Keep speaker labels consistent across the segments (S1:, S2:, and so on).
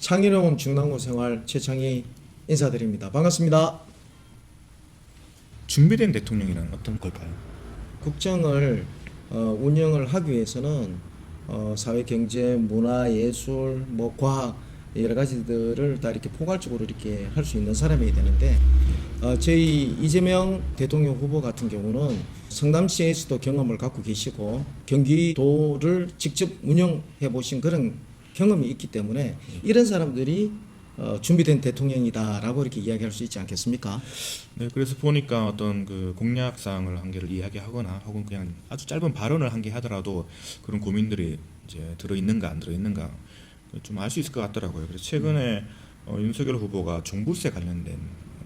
S1: 창의로운 중랑구 생활 최창희 인사드립니다. 반갑습니다.
S2: 준비된 대통령이란 어떤 걸까요?
S1: 국정을 운영을 하기 위해서는 사회, 경제, 문화, 예술, 과학 여러 가지들을 다 이렇게 포괄적으로 이렇게 할 수 있는 사람이 되는데 저희 이재명 대통령 후보 같은 경우는 성남시에서도 경험을 갖고 계시고 경기도를 직접 운영해 보신 그런 경험이 있기 때문에 이런 사람들이 준비된 대통령이다라고 이렇게 이야기할 수 있지 않겠습니까?
S2: 네, 그래서 보니까 어떤 그 공약사항을 한 개를 이야기하거나 혹은 그냥 아주 짧은 발언을 한 개 하더라도 그런 고민들이 이제 들어 있는가 안 들어 있는가 좀 알 수 있을 것 같더라고요. 그래서 최근에 윤석열 후보가 종부세 관련된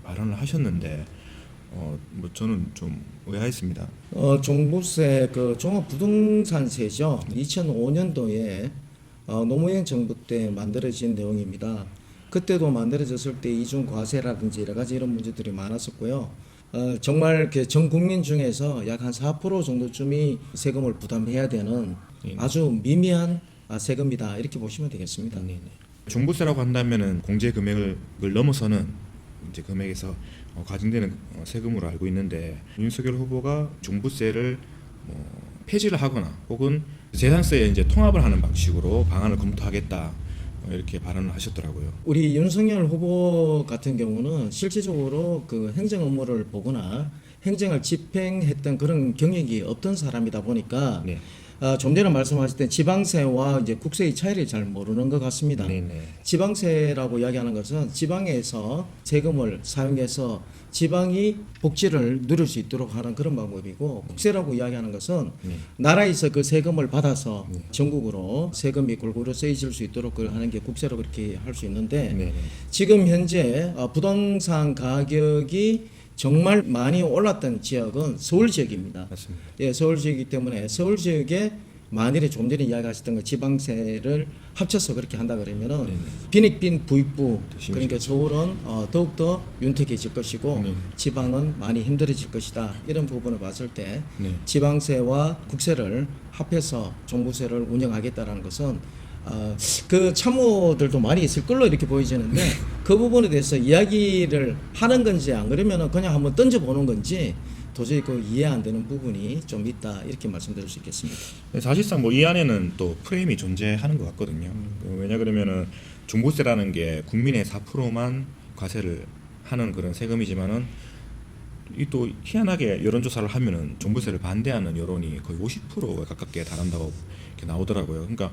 S2: 발언을 하셨는데 뭐 저는 좀 의아했습니다.
S1: 종부세 그 종합부동산세죠. 2005년도에 노무현 정부 때 만들어진 내용입니다. 그때도 만들어졌을 때 이중 과세라든지 여러 가지 이런 문제들이 많았었고요. 정말 전 국민 중에서 약 한 4% 정도쯤이 세금을 부담해야 되는 아주 미미한 세금이다 이렇게 보시면 되겠습니다.
S2: 네네. 종부세라고 한다면은 공제 금액을 넘어서는 이제 금액에서 과징되는 세금으로 알고 있는데 윤석열 후보가 종부세를 폐지를 하거나 혹은 재산세에 이제 통합을 하는 방식으로 방안을 검토하겠다 이렇게 발언을 하셨더라고요.
S1: 우리 윤석열 후보 같은 경우는 실질적으로 그 행정 업무를 보거나 행정을 집행했던 그런 경력이 없던 사람이다 보니까
S2: 네.
S1: 좀 전에 말씀하실 때 지방세와 이제 국세의 차이를 잘 모르는 것 같습니다.
S2: 네네.
S1: 지방세라고 이야기하는 것은 지방에서 세금을 사용해서 지방이 복지를 누릴 수 있도록 하는 그런 방법이고, 국세라고 이야기하는 것은 나라에서 그 세금을 받아서 전국으로 세금이 골고루 쓰여질 수 있도록 하는 게 국세라고 그렇게 할 수 있는데,
S2: 네네.
S1: 지금 현재 부동산 가격이 정말 많이 올랐던 지역은 서울 지역입니다.
S2: 맞습니다.
S1: 예, 서울 지역이기 때문에 서울 지역에 만일에 좀 전에 이야기하셨던 그 지방세를 합쳐서 그렇게 한다 그러면은
S2: 네네.
S1: 빈익빈 부익부,
S2: 심해지겠죠.
S1: 그러니까 서울은 더욱더 윤택해질 것이고
S2: 네.
S1: 지방은 많이 힘들어질 것이다. 이런 부분을 봤을 때
S2: 네.
S1: 지방세와 국세를 합해서 종부세를 운영하겠다라는 것은 그 참모들도 많이 있을 걸로 이렇게 보여지는데 그 부분에 대해서 이야기를 하는 건지 안 그러면은 그냥 한번 던져보는 건지 도저히 그 이해 안 되는 부분이 좀 있다 이렇게 말씀드릴 수 있겠습니다.
S2: 사실상 이 안에는 또 프레임이 존재하는 것 같거든요. 왜냐 그러면은 종부세라는 게 국민의 4%만 과세를 하는 그런 세금이지만은 이 또 희한하게 여론조사를 하면은 종부세를 반대하는 여론이 거의 50%에 가깝게 달한다고 이렇게 나오더라고요. 그러니까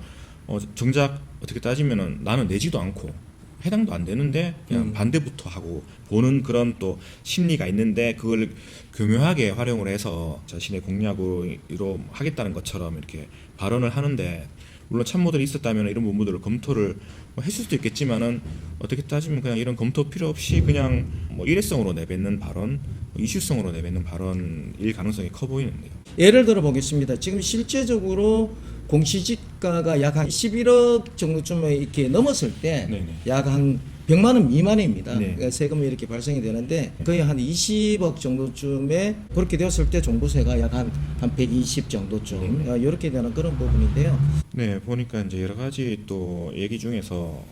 S2: 정작 어떻게 따지면은 나는 내지도 않고 해당도 안 되는데 그냥 반대부터 하고 보는 그런 또 심리가 있는데 그걸 교묘하게 활용을 해서 자신의 공약으로 하겠다는 것처럼 이렇게 발언을 하는데, 물론 참모들이 있었다면 이런 부분들을 검토를 했을 수도 있겠지만은 어떻게 따지면 그냥 이런 검토 필요 없이 그냥 일회성으로 내뱉는 발언, 이슈성으로 내뱉는 발언일 가능성이 커 보이는데요.
S1: 예를 들어 보겠습니다. 지금 실제적으로 공시지가가 약 한 11억 정도쯤에 이렇게 넘었을 때
S2: 네네.
S1: 약 한 100만 원 미만입니다.
S2: 네.
S1: 그러니까 세금이 이렇게 발생이 되는데 거의 한 20억 정도쯤에 그렇게 되었을 때 종부세가 약 한 120 정도쯤 이렇게 되는 그런 부분인데요.
S2: 네, 보니까 이제 여러 가지 또 얘기 중에서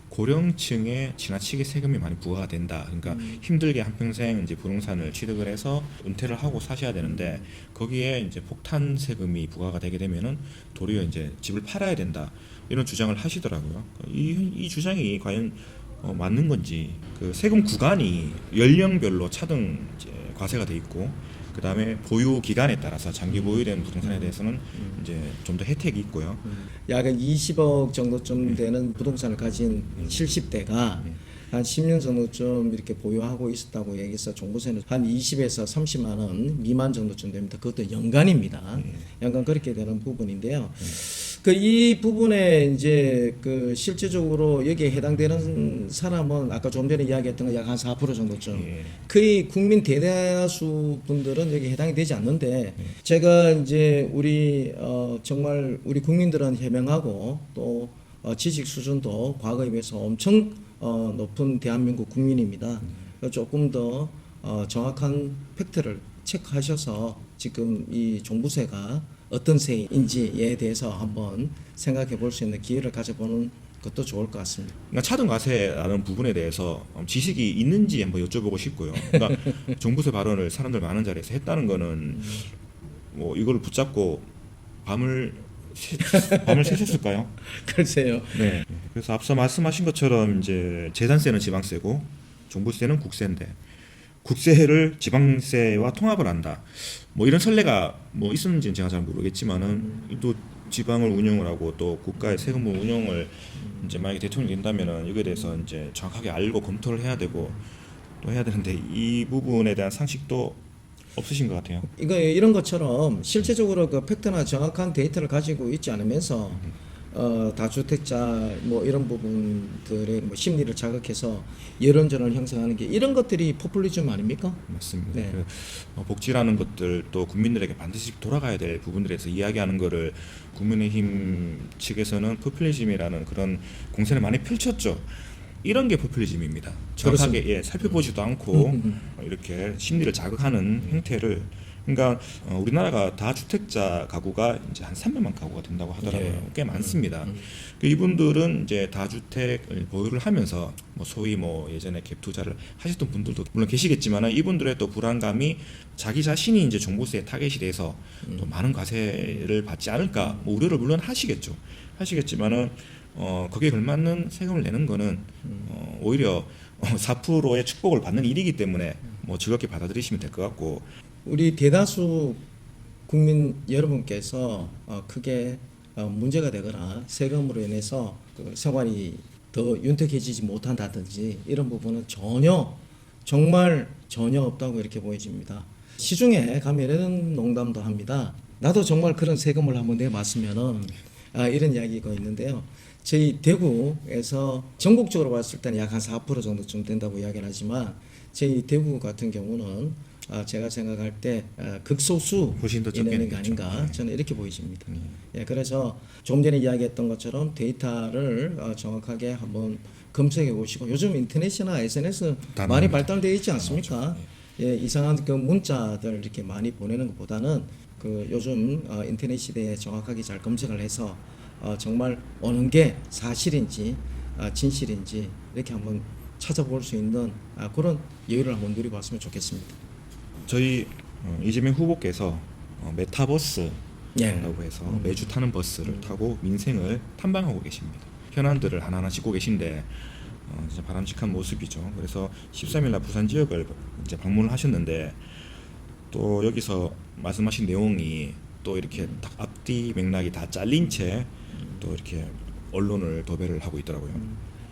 S2: 고령층에 지나치게 세금이 많이 부과가 된다. 그러니까 힘들게 한평생 이제 부동산을 취득을 해서 은퇴를 하고 사셔야 되는데 거기에 이제 폭탄 세금이 부과가 되게 되면은 도리어 이제 집을 팔아야 된다. 이런 주장을 하시더라고요. 이 주장이 과연 맞는 건지, 그 세금 구간이 연령별로 차등 이제 과세가 돼 있고, 그 다음에 보유 기간에 따라서 장기 보유된 부동산에 대해서는 이제 좀 더 혜택이 있고요.
S1: 약 20억 정도쯤 되는 부동산을 가진 70대가 한 10년 정도쯤 이렇게 보유하고 있었다고 얘기해서 종부세는 한 20에서 30만 원 미만 정도쯤 됩니다. 그것도 연간입니다. 연간 그렇게 되는 부분인데요. 이 부분에 이제 실질적으로 여기에 해당되는 사람은 아까 좀 전에 이야기했던 거 약 한 4% 정도쯤. 거의 국민 대다수 분들은 여기 해당이 되지 않는데 제가 이제 정말 우리 국민들은 해명하고 또 지식 수준도 과거에 비해서 엄청 높은 대한민국 국민입니다. 조금 더 정확한 팩트를 체크하셔서 지금 이 종부세가 어떤 세인지에 대해서 한번 생각해 볼 수 있는 기회를 가져보는 것도 좋을 것 같습니다.
S2: 그러니까 차등 과세라는 부분에 대해서 지식이 있는지 한번 여쭤보고 싶고요. 그러니까 종부세 발언을 사람들 많은 자리에서 했다는 거는 뭐 이걸 붙잡고 밤을 새셨을까요?
S1: 글쎄요.
S2: 네. 그래서 앞서 말씀하신 것처럼 이제 재산세는 지방세고 종부세는 국세인데 국세를 지방세와 통합을 한다. 뭐 이런 선례가 뭐 있었는지는 제가 잘 모르겠지만은 또 지방을 운영을 하고 또 국가의 세금을 운영을 이제 만약에 대통령이 된다면은 이거에 대해서 이제 정확하게 알고 검토를 해야 되고 또 해야 되는데 이 부분에 대한 상식도 없으신 것 같아요.
S1: 이거 이런 것처럼 실제적으로 그 팩트나 정확한 데이터를 가지고 있지 않으면서 다주택자 뭐 이런 부분들의 뭐 심리를 자극해서 여론전을 형성하는 게 이런 것들이 포퓰리즘 아닙니까?
S2: 맞습니다.
S1: 네.
S2: 그 복지라는 것들 또 국민들에게 반드시 돌아가야 될 부분들에서 이야기하는 거를 국민의힘 측에서는 포퓰리즘이라는 그런 공세를 많이 펼쳤죠. 이런 게 포퓰리즘입니다. 정확하게 살펴보지도 않고 이렇게 심리를 자극하는 행태를 그러니까 우리나라가 다주택자 가구가 이제 한 300만 가구가 된다고 하더라고요. 꽤 많습니다. 이분들은 이제 다주택을 보유를 하면서 뭐 소위 뭐 예전에 갭 투자를 하셨던 분들도 물론 계시겠지만 이분들의 또 불안감이 자기 자신이 이제 종부세에 타겟이 돼서 또 많은 과세를 받지 않을까 뭐 우려를 물론 하시겠지만은 거기에 걸맞는 세금을 내는 거는 오히려 4%의 축복을 받는 일이기 때문에 뭐 즐겁게 받아들이시면 될 것 같고
S1: 우리 대다수 국민 여러분께서 크게 문제가 되거나 세금으로 인해서 그 생활이 더 윤택해지지 못한다든지 이런 부분은 정말 전혀 없다고 이렇게 보여집니다. 시중에 가면 이런 농담도 합니다. 나도 정말 그런 세금을 한번 내봤으면은 이런 이야기가 있는데요. 저희 대구에서 전국적으로 봤을 때는 약 한 4% 정도쯤 된다고 이야기를 하지만 저희 대구 같은 경우는 제가 생각할 때 극소수
S2: 훨씬 더 적게
S1: 이내는 게
S2: 내겠죠.
S1: 아닌가 저는 이렇게 보여집니다. 예, 그래서 좀 전에 이야기했던 것처럼 데이터를 정확하게 한번 검색해 보시고 요즘 인터넷이나 SNS 많이 발달되어 있지 않습니까? 예, 이상한 그 문자들 이렇게 많이 보내는 것보다는 그 요즘 인터넷 시대에 정확하게 잘 검색을 해서 정말 어느 게 사실인지 진실인지 이렇게 한번 찾아볼 수 있는 그런 여유를 한번 누려봤으면 좋겠습니다.
S2: 저희 이재명 후보께서 메타버스라고
S1: 예.
S2: 해서 매주 타는 버스를 타고 민생을 탐방하고 계십니다. 현안들을 하나하나 짚고 계신데 진짜 바람직한 모습이죠. 그래서 13일 날 부산 지역을 이제 방문을 하셨는데 또 여기서 말씀하신 내용이 또 이렇게 딱 앞뒤 맥락이 다 잘린 채 또 이렇게 언론을 도배를 하고 있더라고요.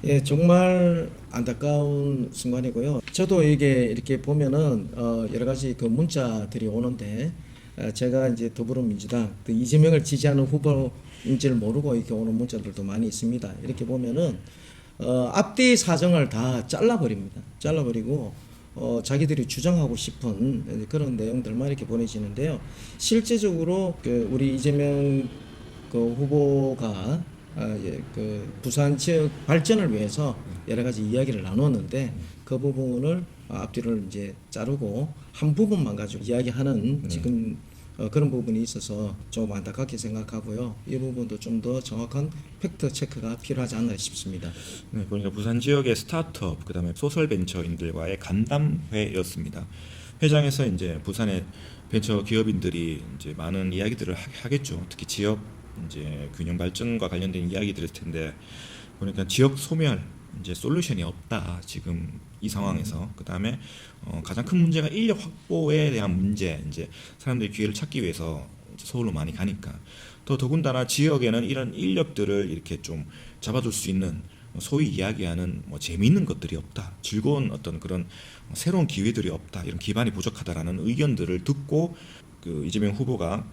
S1: 예, 정말 안타까운 순간이고요. 저도 이게 이렇게 보면은 여러 가지 그 문자들이 오는데 제가 이제 더불어민주당 또 이재명을 지지하는 후보인지를 모르고 이렇게 오는 문자들도 많이 있습니다. 이렇게 보면은 앞뒤 사정을 다 잘라버립니다. 잘라버리고 자기들이 주장하고 싶은 그런 내용들만 이렇게 보내지는데요. 실제적으로 그 우리 이재명 그 후보가 그 부산 지역 발전을 위해서 여러 가지 이야기를 나눴는데 그 부분을 앞뒤를 이제 자르고 한 부분만 가지고 이야기하는 지금 그런 부분이 있어서 좀 안타깝게 생각하고요. 이 부분도 좀 더 정확한 팩트 체크가 필요하지 않나 싶습니다.
S2: 네, 그러니까 부산 지역의 스타트업 그다음에 소셜 벤처인들과의 간담회였습니다. 회장에서 이제 부산의 벤처 기업인들이 이제 많은 이야기들을 하겠죠. 특히 지역 이제 균형 발전과 관련된 이야기들일 텐데 그러니까 지역 소멸 이제 솔루션이 없다 지금 이 상황에서 그다음에 가장 큰 문제가 인력 확보에 대한 문제 이제 사람들이 기회를 찾기 위해서 서울로 많이 가니까 또 더군다나 지역에는 이런 인력들을 이렇게 좀 잡아둘 수 있는 소위 이야기하는 뭐 재미있는 것들이 없다 즐거운 어떤 그런 새로운 기회들이 없다 이런 기반이 부족하다라는 의견들을 듣고 그 이재명 후보가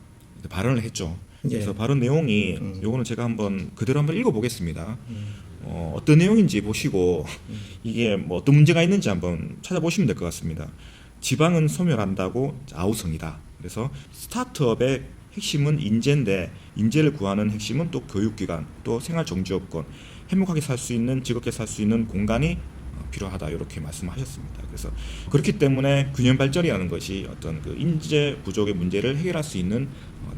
S2: 발언을 했죠. 그래서 발언 내용이 요거는 제가 한번 그대로 한번 읽어보겠습니다. 어떤 내용인지 보시고 이게 뭐 어떤 문제가 있는지 한번 찾아보시면 될 것 같습니다. 지방은 소멸한다고 아우성이다. 그래서 스타트업의 핵심은 인재인데 인재를 구하는 핵심은 또 교육기관, 또 생활정지업권, 행복하게 살 수 있는 즐겁게 살 수 있는 공간이 필요하다 이렇게 말씀하셨습니다. 그래서 그렇기 때문에 균형 발전이라는 것이 어떤 그 인재 부족의 문제를 해결할 수 있는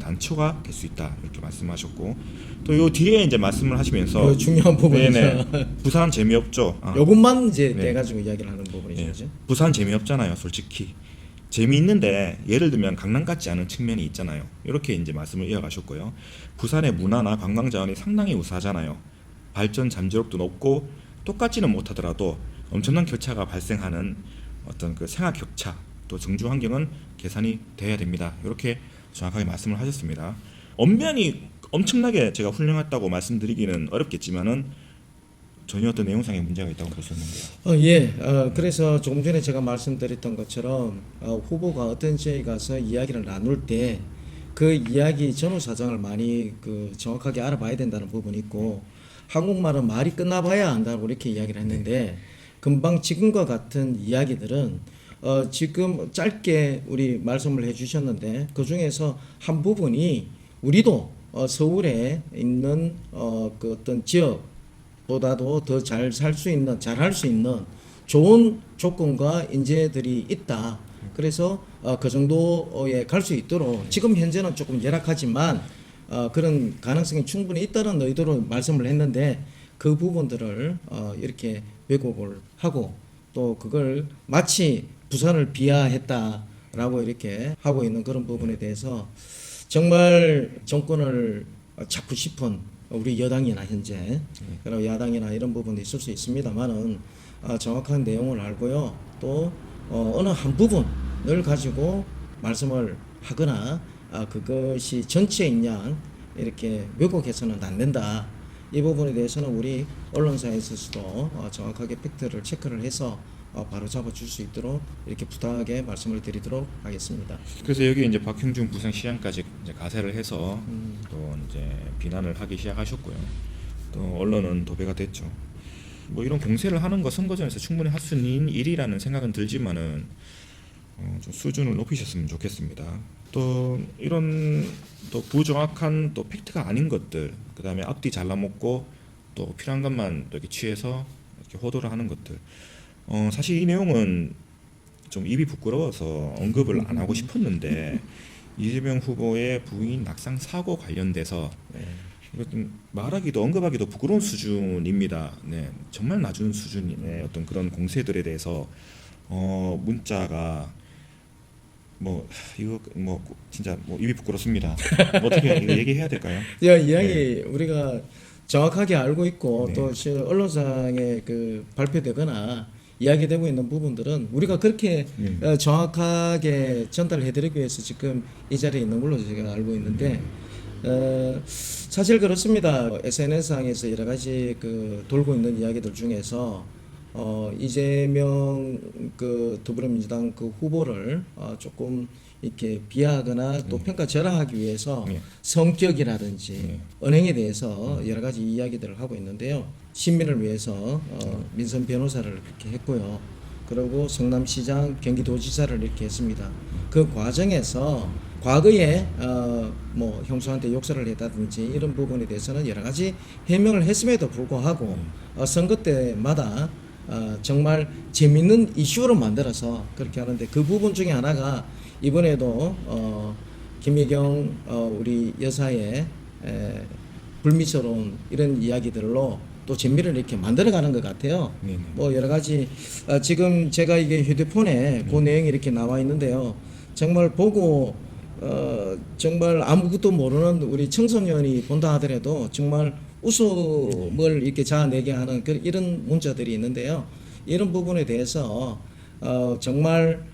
S2: 단초가 될 수 있다 이렇게 말씀하셨고 또 요 뒤에 이제 말씀을 하시면서
S1: 그 중요한 부분이죠.
S2: 네네. 부산 재미없죠.
S1: 요것만 이제
S2: 네.
S1: 떼가지고 이야기를 하는 부분이죠.
S2: 네.
S1: 그죠?
S2: 부산 재미없잖아요, 솔직히. 재미있는데 예를 들면 강남 같지 않은 측면이 있잖아요. 이렇게 이제 말씀을 이어가셨고요. 부산의 문화나 관광 자원이 상당히 우수하잖아요. 발전 잠재력도 높고 똑같지는 못하더라도 엄청난 격차가 발생하는 어떤 그 생활 격차 또 정주 환경은 개선이 돼야 됩니다. 이렇게 정확하게 말씀을 하셨습니다. 엄연히 엄청나게 제가 훌륭했다고 말씀드리기는 어렵겠지만은 전혀 어떤 내용상의 문제가 있다고 보셨는데요.
S1: 그래서 조금 전에 제가 말씀드렸던 것처럼 후보가 어떤 지역에 가서 이야기를 나눌 때 그 이야기 전후 사정을 많이 그 정확하게 알아봐야 된다는 부분이 있고 한국말은 말이 끝나봐야 안다고 이렇게 이야기를 했는데 금방 지금과 같은 이야기들은 지금 짧게 우리 말씀을 해주셨는데 그 중에서 한 부분이 우리도 서울에 있는 그 어떤 지역보다도 더 잘 살 수 있는, 잘 할 수 있는 좋은 조건과 인재들이 있다. 그래서 그 정도에 갈 수 있도록 지금 현재는 조금 열악하지만 그런 가능성이 충분히 있다는 의도로 말씀을 했는데 그 부분들을 이렇게 왜곡을 하고 또 그걸 마치 부산을 비하했다라고 이렇게 하고 있는 그런 부분에 대해서 정말 정권을 잡고 싶은 우리 여당이나 현재 그리고 야당이나 이런 부분도 있을 수 있습니다만은 정확한 내용을 알고요. 또 어느 한 부분을 가지고 말씀을 하거나 그것이 전체인 양 이렇게 왜곡해서는 안 된다. 이 부분에 대해서는 우리 언론사에서도 정확하게 팩트를 체크를 해서 바로 잡아줄 수 있도록 이렇게 부탁하게 말씀을 드리도록 하겠습니다.
S2: 그래서 여기 이제 박형준 부산시장까지 이제 가세를 해서 또 이제 비난을 하기 시작하셨고요. 또 언론은 도배가 됐죠. 뭐 이런 공세를 하는 거 선거전에서 충분히 할 수 있는 일이라는 생각은 들지만은 좀 수준을 높이셨으면 좋겠습니다. 또 이런 또 부정확한 또 팩트가 아닌 것들, 그 다음에 앞뒤 잘라먹고 또 필요한 것만 이렇게 취해서 이렇게 호도를 하는 것들. 사실 이 내용은 좀 입이 부끄러워서 언급을 안 하고 싶었는데 이재명 후보의 부인 낙상 사고 관련돼서 이거 좀 말하기도 언급하기도 부끄러운 수준입니다. 네, 정말 낮은 수준의 어떤 그런 공세들에 대해서 문자가 뭐 이거 뭐 진짜 뭐 입이 부끄럽습니다. 뭐 어떻게 이거 얘기해야 될까요?
S1: 이야기 우리가 정확하게 알고 있고
S2: 네.
S1: 또 언론상에 그 발표되거나 이야기되고 있는 부분들은 우리가 그렇게 정확하게 전달해드리기 위해서 지금 이 자리에 있는 걸로 제가 알고 있는데 사실 그렇습니다. SNS상에서 여러 가지 그 돌고 있는 이야기들 중에서 이재명 그 더불어민주당 그 후보를 조금 이렇게 비하하거나 또 평가절하하기 위해서 성격이라든지 언행에 대해서 여러 가지 이야기들을 하고 있는데요. 시민을 위해서 민선 변호사를 그렇게 했고요. 그리고 성남시장, 경기도지사를 이렇게 했습니다. 그 과정에서 과거에 뭐 형수한테 욕설을 했다든지 이런 부분에 대해서는 여러 가지 해명을 했음에도 불구하고 선거 때마다 정말 재밌는 이슈로 만들어서 그렇게 하는데 그 부분 중에 하나가 이번에도 김혜경 우리 여사의 불미스러운 이런 이야기들로 또 재미를 이렇게 만들어가는 것 같아요.
S2: 네네.
S1: 뭐 여러 가지 지금 제가 이게 휴대폰에 그 내용이 이렇게 나와 있는데요. 정말 보고 정말 아무것도 모르는 우리 청소년이 본다 하더라도 정말 웃음을 이렇게 자아내게 하는 이런 문자들이 있는데요. 이런 부분에 대해서 정말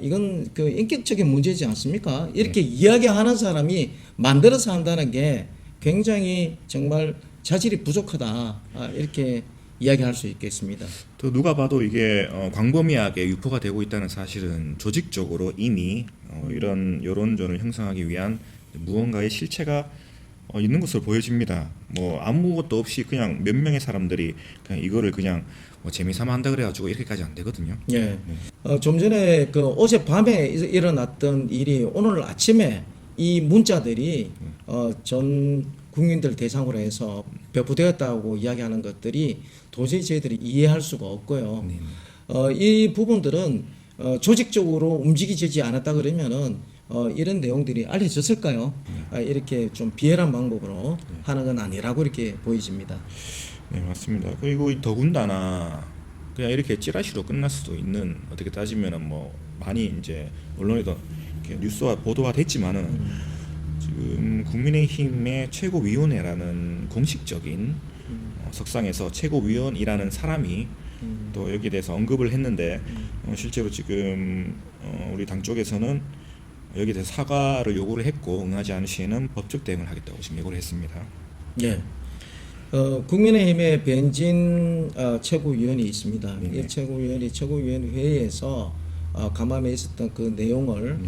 S1: 이건 그 인격적인 문제지 않습니까? 이렇게 이야기하는 사람이 만들어서 한다는 게 굉장히 정말 자질이 부족하다 이렇게 이야기할 수 있겠습니다.
S2: 또 누가 봐도 이게 광범위하게 유포가 되고 있다는 사실은 조직적으로 이미 이런 여론전을 형성하기 위한 무언가의 실체가 있는 것으로 보여집니다. 뭐 아무것도 없이 그냥 몇 명의 사람들이 그냥 이거를 그냥 뭐 재미삼아 한다 그래가지고 이렇게까지 안 되거든요.
S1: 예. 좀 전에 그 어젯밤에 일어났던 일이 오늘 아침에 이 문자들이 전 국민들 대상으로 해서 배포되었다고 이야기하는 것들이 도저히 저희들이 이해할 수가 없고요.
S2: 네.
S1: 이 부분들은 조직적으로 움직이지 않았다 그러면은 이런 내용들이 알려졌을까요? 이렇게 좀 비열한 방법으로 하는 건 아니라고 이렇게 보여집니다.
S2: 네, 맞습니다. 그리고 더군다나 그냥 이렇게 찌라시로 끝날 수도 있는, 어떻게 따지면은 뭐 많이 이제 언론에도 이렇게 뉴스화 보도가 됐지만은 지금 국민의힘의 최고위원회라는 공식적인 석상에서 최고위원이라는 사람이 또 여기에 대해서 언급을 했는데 실제로 지금 우리 당 쪽에서는 여기에 대해서 사과를 요구를 했고 응하지 않을 시에는 법적 대응을 하겠다고 지금 예고를 했습니다.
S1: 예. 국민의힘의 변진 최고위원이 있습니다.
S2: 네네.
S1: 이 최고위원이 최고위원 회의에서 감함에 있었던 그 내용을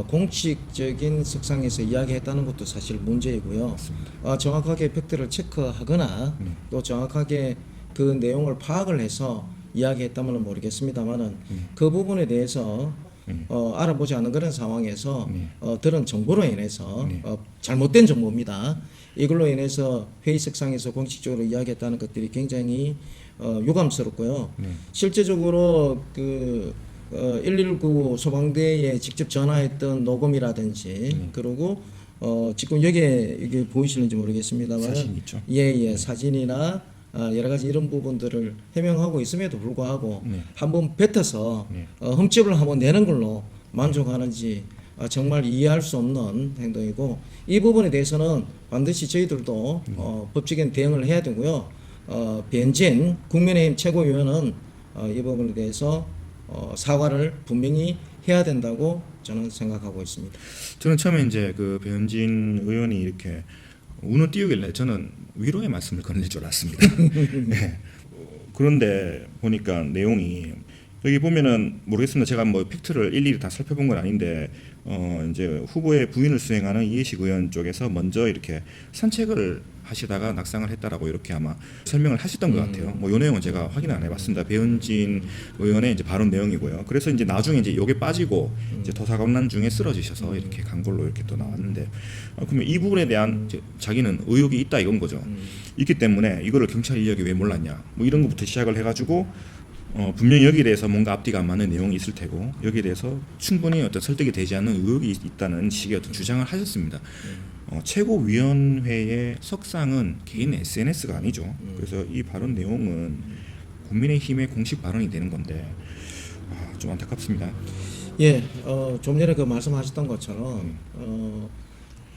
S1: 공식적인 석상에서 이야기했다는 것도 사실 문제이고요. 정확하게 팩트를 체크하거나 또 정확하게 그 내용을 파악을 해서 이야기했다면 모르겠습니다만은 그 부분에 대해서 알아보지 않은 그런 상황에서 들은 정보로 인해서 잘못된 정보입니다. 이걸로 인해서 회의석상에서 공식적으로 이야기했다는 것들이 굉장히 유감스럽고요. 실제적으로 그 119 소방대에 직접 전화했던 녹음이라든지 그리고 지금 여기에 이게 보이시는지 모르겠습니다만
S2: 사진 있죠?
S1: 예, 사진이나 여러 가지 이런 부분들을 해명하고 있음에도 불구하고 한번 뱉어서 흠집을 한번 내는 걸로 만족하는지 정말 이해할 수 없는 행동이고, 이 부분에 대해서는 반드시 저희들도 법적인 대응을 해야 되고요. 변진 국민의힘 최고위원은 이 부분에 대해서 사과를 분명히 해야 된다고 저는 생각하고 있습니다.
S2: 저는 처음에 이제 그 변진 의원이 이렇게 운을 띄우길래 저는 위로의 말씀을 건넬 줄 알았습니다. 네. 그런데 보니까 내용이 여기 보면은 모르겠습니다. 제가 뭐 팩트를 일일이 다 살펴본 건 아닌데 이제 후보의 부인을 수행하는 이해식 의원 쪽에서 먼저 이렇게 산책을 하시다가 낙상을 했다라고 이렇게 아마 설명을 하셨던 것 같아요. 뭐 이 내용은 제가 확인 안 해봤습니다. 배현진 의원의 이제 발언 내용이고요. 그래서 이제 나중에 이제 요게 빠지고 이제 도사관난 중에 쓰러지셔서 이렇게 간 걸로 이렇게 또 나왔는데, 그러면 이 부분에 대한 이제 자기는 의혹이 있다 이건 거죠. 있기 때문에 이거를 경찰 인력이 왜 몰랐냐, 뭐 이런 것부터 시작을 해가지고 분명히 여기에 대해서 뭔가 앞뒤가 안 맞는 내용이 있을 테고 여기에 대해서 충분히 어떤 설득이 되지 않는 의혹이 있다는 식의 어떤 주장을 하셨습니다. 최고위원회의 석상은 개인 SNS가 아니죠. 그래서 이 발언 내용은 국민의힘의 공식 발언이 되는 건데 좀 안타깝습니다.
S1: 예, 좀 전에 그 말씀하셨던 것처럼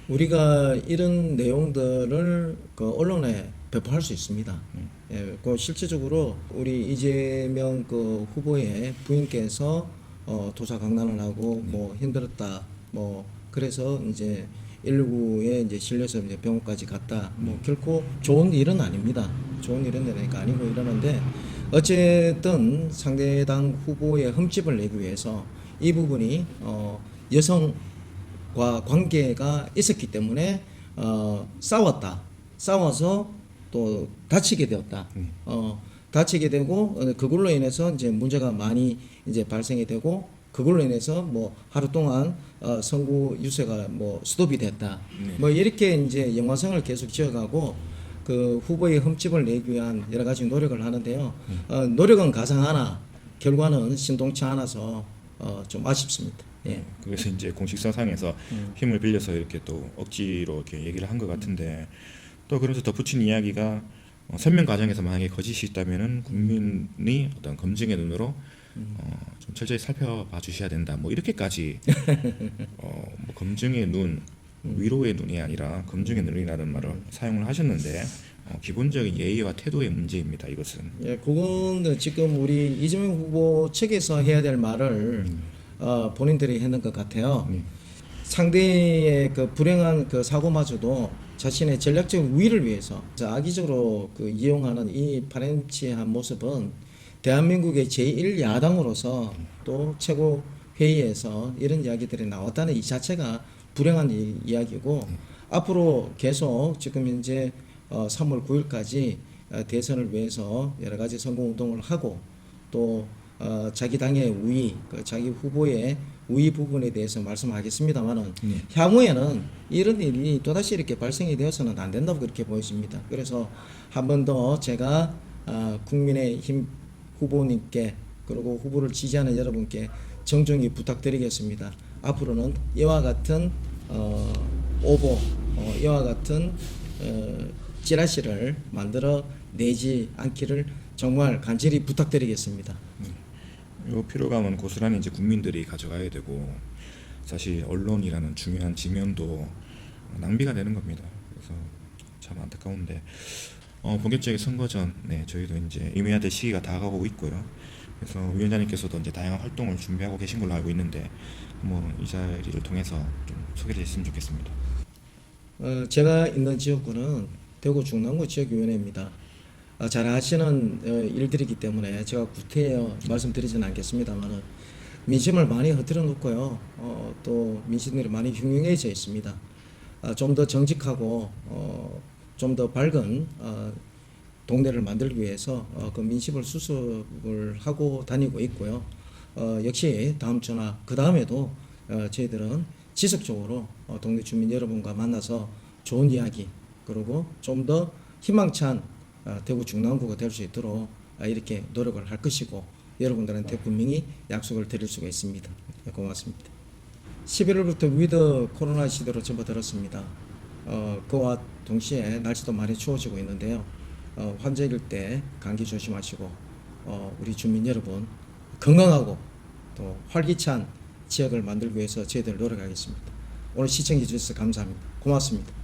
S1: 우리가 이런 내용들을 그 언론에 배포할 수 있습니다. 예, 그 실질적으로 우리 이재명 그 후보의 부인께서 도사강난을 하고 뭐 힘들었다, 뭐 그래서 이제 119에 이제 실려서 이제 병원까지 갔다. 뭐 결코 좋은 일은 아닙니다. 좋은 일은 되니까 아니고 이러는데 어쨌든 상대당 후보의 흠집을 내기 위해서 이 부분이 여성과 관계가 있었기 때문에 싸워서 또 다치게 되었다. 다치게 되고 그걸로 인해서 이제 문제가 많이 이제 발생이 되고 그걸로 인해서 뭐 하루 동안 선구 유세가 뭐 스톱이 됐다. 뭐 이렇게 이제 연관성을 계속 지어가고 그 후보의 흠집을 내기 위한 여러 가지 노력을 하는데요. 노력은 가상하나 결과는 신동치 않아서 좀 아쉽습니다. 예.
S2: 그래서 이제 공식성상에서 힘을 빌려서 이렇게 또 억지로 이렇게 얘기를 한 것 같은데, 또 그러면서 덧붙인 이야기가 설명 과정에서 만약에 거짓이 있다면은 국민이 어떤 검증의 눈으로 좀 철저히 살펴봐 주셔야 된다. 뭐 이렇게까지 뭐 검증의 눈, 위로의 눈이 아니라 검증의 눈이라는 말을 사용을 하셨는데 기본적인 예의와 태도의 문제입니다. 이것은.
S1: 예, 그건 지금 우리 이재명 후보 측에서 해야 될 말을 본인들이 했는 것 같아요. 상대의 그 불행한 그 사고마저도 자신의 전략적 우위를 위해서 악의적으로 그 이용하는 이 파렴치한 모습은 대한민국의 제1야당으로서 또 최고 회의에서 이런 이야기들이 나왔다는 이 자체가 불행한 이야기고, 앞으로 계속 지금 현재 3월 9일까지 대선을 위해서 여러 가지 선거운동을 하고 또 자기 당의 우위, 자기 후보의 우위 부분에 대해서 말씀하겠습니다만은
S2: 네.
S1: 향후에는 이런 일이 또다시 이렇게 발생이 되어서는 안 된다고 그렇게 보여집니다. 그래서 한 번 더 제가 국민의힘 후보님께 그리고 후보를 지지하는 여러분께 정중히 부탁드리겠습니다. 앞으로는 이와 같은 오보, 이와 같은 찌라시를 만들어 내지 않기를 정말 간절히 부탁드리겠습니다.
S2: 이 피로감은 고스란히 이제 국민들이 가져가야 되고 사실 언론이라는 중요한 지면도 낭비가 되는 겁니다. 그래서 참 안타까운데 본격적인 선거 전 저희도 이제 임해야 될 시기가 다가오고 있고요. 그래서 위원장님께서도 이제 다양한 활동을 준비하고 계신 걸로 알고 있는데 이 자리를 통해서 좀 소개를 했으면 좋겠습니다.
S1: 제가 있는 지역구는 대구 중랑구 지역위원회입니다. 잘 아시는 일들이기 때문에 제가 구태여 말씀드리지는 않겠습니다만은 민심을 많이 흐트러 놓고요. 또 민심들이 많이 흉흉해져 있습니다. 좀 더 정직하고 좀 더 밝은 동네를 만들기 위해서 그 민심을 수습을 하고 다니고 있고요. 역시 다음 주나 그 다음에도 저희들은 지속적으로 동네 주민 여러분과 만나서 좋은 이야기 그리고 좀 더 희망찬 대구 중랑구가 될 수 있도록 이렇게 노력을 할 것이고 여러분들한테 분명히 약속을 드릴 수가 있습니다. 고맙습니다. 11월부터 위드 코로나 시대로 접어들었습니다. 그와 동시에 날씨도 많이 추워지고 있는데요. 환절기 때 감기 조심하시고 우리 주민 여러분 건강하고 또 활기찬 지역을 만들기 위해서 저희들 노력하겠습니다. 오늘 시청해 주셔서 감사합니다. 고맙습니다.